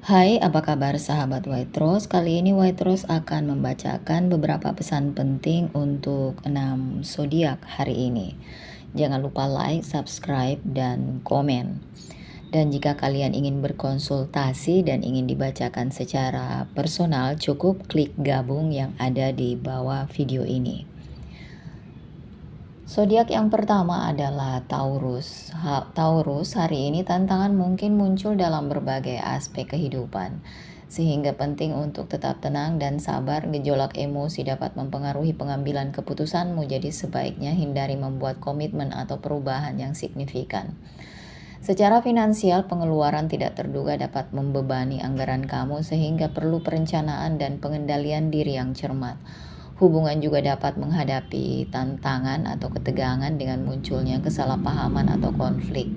Hai, apa kabar sahabat White Rose? Kali ini White Rose akan membacakan beberapa pesan penting untuk 6 zodiak hari ini. Jangan lupa like, subscribe, dan komen. Dan jika kalian ingin berkonsultasi dan ingin dibacakan secara personal, cukup klik gabung yang ada di bawah video ini. Zodiak yang pertama adalah Taurus. Taurus, hari ini tantangan mungkin muncul dalam berbagai aspek kehidupan, sehingga penting untuk tetap tenang dan sabar. Gejolak emosi dapat mempengaruhi pengambilan keputusanmu, jadi sebaiknya hindari membuat komitmen atau perubahan yang signifikan. Secara finansial, pengeluaran tidak terduga dapat membebani anggaran kamu, sehingga perlu perencanaan dan pengendalian diri yang cermat. Hubungan juga dapat menghadapi tantangan atau ketegangan dengan munculnya kesalahpahaman atau konflik.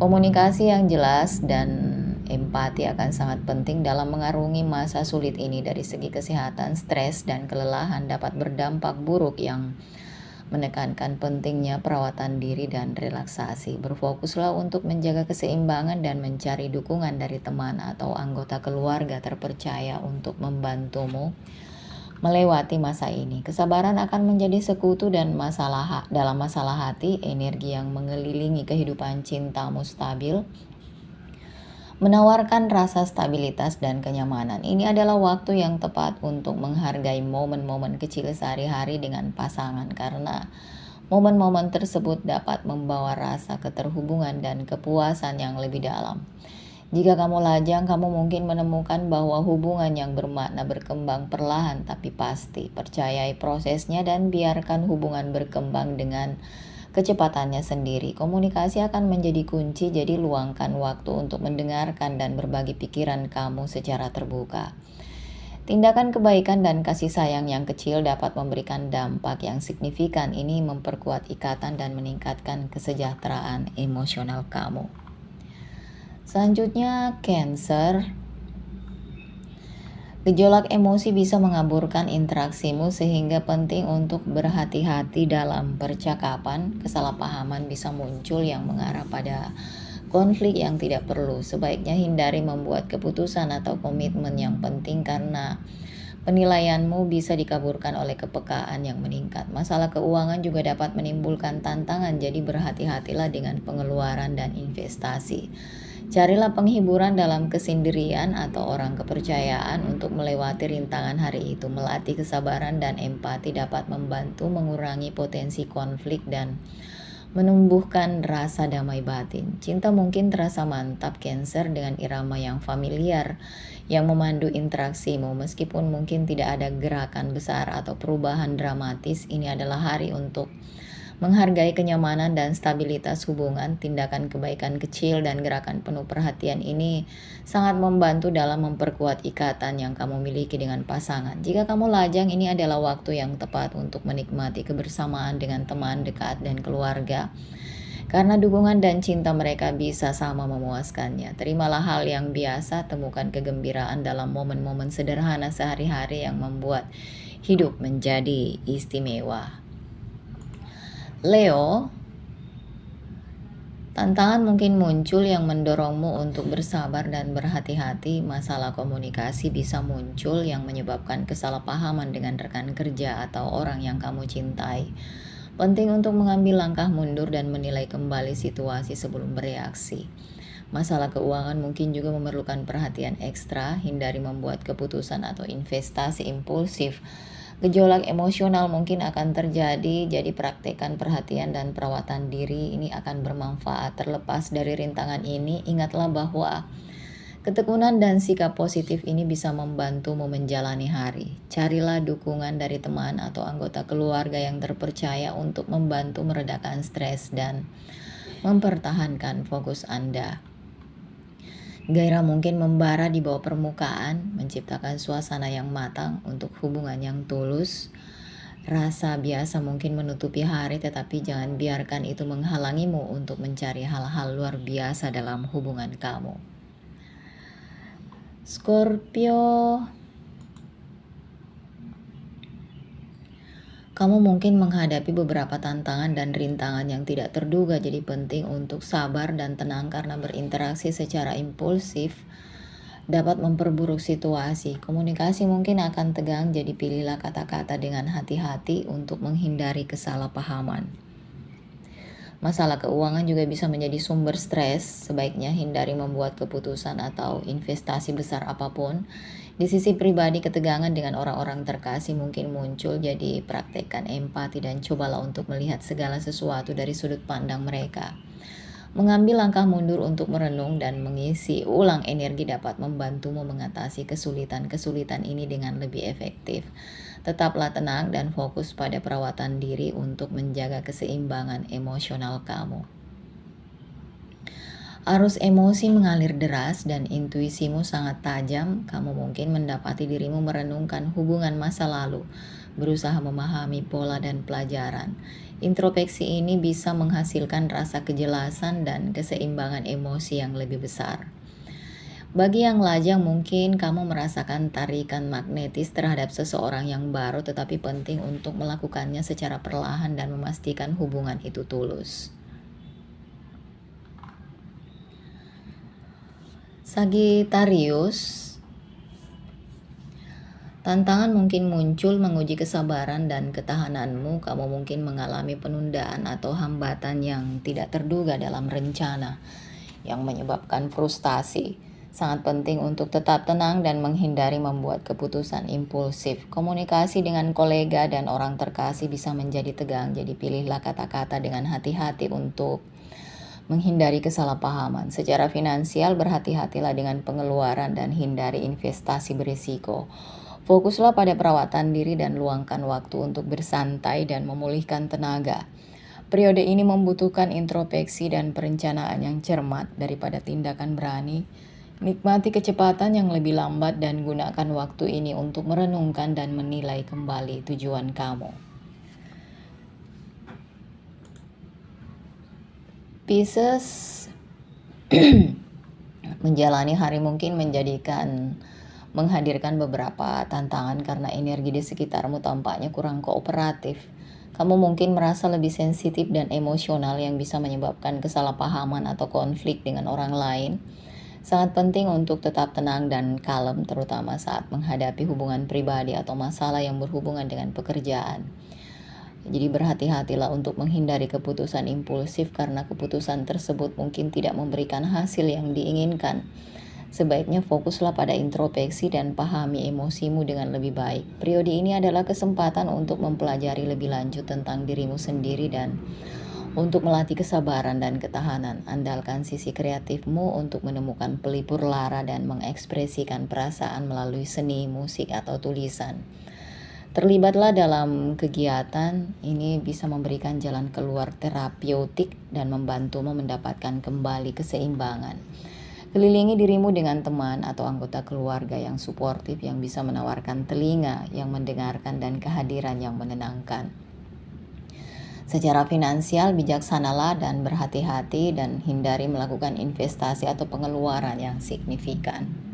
Komunikasi yang jelas dan empati akan sangat penting dalam mengarungi masa sulit ini. Dari segi kesehatan, stres dan kelelahan dapat berdampak buruk yang menekankan pentingnya perawatan diri dan relaksasi. Berfokuslah untuk menjaga keseimbangan dan mencari dukungan dari teman atau anggota keluarga terpercaya untuk membantumu melewati masa ini. Kesabaran akan menjadi sekutu dan dalam masalah hati. Energi yang mengelilingi kehidupan cintamu stabil, menawarkan rasa stabilitas dan kenyamanan. Ini adalah waktu yang tepat untuk menghargai momen-momen kecil sehari-hari dengan pasangan, karena momen-momen tersebut dapat membawa rasa keterhubungan dan kepuasan yang lebih dalam. Jika kamu lajang, kamu mungkin menemukan bahwa hubungan yang bermakna berkembang perlahan tapi pasti. Percayai prosesnya dan biarkan hubungan berkembang dengan kecepatannya sendiri. Komunikasi akan menjadi kunci, jadi luangkan waktu untuk mendengarkan dan berbagi pikiran kamu secara terbuka. Tindakan kebaikan dan kasih sayang yang kecil dapat memberikan dampak yang signifikan. Ini memperkuat ikatan dan meningkatkan kesejahteraan emosional kamu. Selanjutnya, Cancer. Gejolak emosi bisa mengaburkan interaksimu, sehingga penting untuk berhati-hati dalam percakapan. Kesalahpahaman bisa muncul yang mengarah pada konflik yang tidak perlu. Sebaiknya hindari membuat keputusan atau komitmen yang penting, karena penilaianmu bisa dikaburkan oleh kepekaan yang meningkat. Masalah keuangan juga dapat menimbulkan tantangan, jadi berhati-hatilah dengan pengeluaran dan investasi. Carilah penghiburan dalam kesendirian atau orang kepercayaan untuk melewati rintangan hari itu. Melatih kesabaran dan empati dapat membantu mengurangi potensi konflik dan menumbuhkan rasa damai batin. Cinta mungkin terasa mantap, Cancer, dengan irama yang familiar yang memandu interaksimu. Meskipun mungkin tidak ada gerakan besar atau perubahan dramatis, ini adalah hari untuk menghargai kenyamanan dan stabilitas hubungan. Tindakan kebaikan kecil dan gerakan penuh perhatian ini sangat membantu dalam memperkuat ikatan yang kamu miliki dengan pasangan. Jika kamu lajang, ini adalah waktu yang tepat untuk menikmati kebersamaan dengan teman dekat dan keluarga, karena dukungan dan cinta mereka bisa sama memuaskannya. Terimalah hal yang biasa, temukan kegembiraan dalam momen-momen sederhana sehari-hari yang membuat hidup menjadi istimewa. Leo, tantangan mungkin muncul yang mendorongmu untuk bersabar dan berhati-hati. Masalah komunikasi bisa muncul yang menyebabkan kesalahpahaman dengan rekan kerja atau orang yang kamu cintai. Penting untuk mengambil langkah mundur dan menilai kembali situasi sebelum bereaksi. Masalah keuangan mungkin juga memerlukan perhatian ekstra. Hindari membuat keputusan atau investasi impulsif. Gejolak emosional mungkin akan terjadi, jadi praktekkan perhatian dan perawatan diri. Ini akan bermanfaat. Terlepas dari rintangan ini, ingatlah bahwa ketekunan dan sikap positif ini bisa membantumu menjalani hari. Carilah dukungan dari teman atau anggota keluarga yang terpercaya untuk membantu meredakan stres dan mempertahankan fokus Anda. Gairah mungkin membara di bawah permukaan, menciptakan suasana yang matang untuk hubungan yang tulus. Rasa biasa mungkin menutupi hari, tetapi jangan biarkan itu menghalangimu untuk mencari hal-hal luar biasa dalam hubungan kamu. Scorpio, kamu mungkin menghadapi beberapa tantangan dan rintangan yang tidak terduga, jadi penting untuk sabar dan tenang karena berinteraksi secara impulsif dapat memperburuk situasi. Komunikasi mungkin akan tegang, jadi pilihlah kata-kata dengan hati-hati untuk menghindari kesalahpahaman. Masalah keuangan juga bisa menjadi sumber stres, sebaiknya hindari membuat keputusan atau investasi besar apapun. Di sisi pribadi, ketegangan dengan orang-orang terkasih mungkin muncul, jadi praktekkan empati dan cobalah untuk melihat segala sesuatu dari sudut pandang mereka. Mengambil langkah mundur untuk merenung dan mengisi ulang energi dapat membantumu mengatasi kesulitan-kesulitan ini dengan lebih efektif. Tetaplah tenang dan fokus pada perawatan diri untuk menjaga keseimbangan emosional kamu. Arus emosi mengalir deras dan intuisimu sangat tajam. Kamu mungkin mendapati dirimu merenungkan hubungan masa lalu, berusaha memahami pola dan pelajaran. Introspeksi ini bisa menghasilkan rasa kejelasan dan keseimbangan emosi yang lebih besar. Bagi yang lajang, mungkin kamu merasakan tarikan magnetis terhadap seseorang yang baru, tetapi penting untuk melakukannya secara perlahan dan memastikan hubungan itu tulus. Sagittarius, tantangan mungkin muncul menguji kesabaran dan ketahananmu. Kamu mungkin mengalami penundaan atau hambatan yang tidak terduga dalam rencana, yang menyebabkan frustasi. Sangat penting untuk tetap tenang dan menghindari membuat keputusan impulsif. Komunikasi dengan kolega dan orang terkasih bisa menjadi tegang, jadi pilihlah kata-kata dengan hati-hati untuk menghindari kesalahpahaman. Secara finansial, berhati-hatilah dengan pengeluaran dan hindari investasi berisiko. Fokuslah pada perawatan diri dan luangkan waktu untuk bersantai dan memulihkan tenaga. Periode ini membutuhkan introspeksi dan perencanaan yang cermat daripada tindakan berani. Nikmati kecepatan yang lebih lambat dan gunakan waktu ini untuk merenungkan dan menilai kembali tujuan kamu. Pisces, menjalani hari mungkin menghadirkan beberapa tantangan karena energi di sekitarmu tampaknya kurang kooperatif. Kamu mungkin merasa lebih sensitif dan emosional yang bisa menyebabkan kesalahpahaman atau konflik dengan orang lain. Sangat penting untuk tetap tenang dan kalem, terutama saat menghadapi hubungan pribadi atau masalah yang berhubungan dengan pekerjaan. Jadi berhati-hatilah untuk menghindari keputusan impulsif karena keputusan tersebut mungkin tidak memberikan hasil yang diinginkan. Sebaiknya fokuslah pada introspeksi dan pahami emosimu dengan lebih baik. Periode ini adalah kesempatan untuk mempelajari lebih lanjut tentang dirimu sendiri dan untuk melatih kesabaran dan ketahanan. Andalkan sisi kreatifmu untuk menemukan pelipur lara dan mengekspresikan perasaan melalui seni, musik, atau tulisan. Terlibatlah dalam kegiatan ini bisa memberikan jalan keluar terapeutik dan membantumu mendapatkan kembali keseimbangan. Kelilingi dirimu dengan teman atau anggota keluarga yang suportif yang bisa menawarkan telinga yang mendengarkan dan kehadiran yang menenangkan. Secara finansial, bijaksanalah dan berhati-hati dan hindari melakukan investasi atau pengeluaran yang signifikan.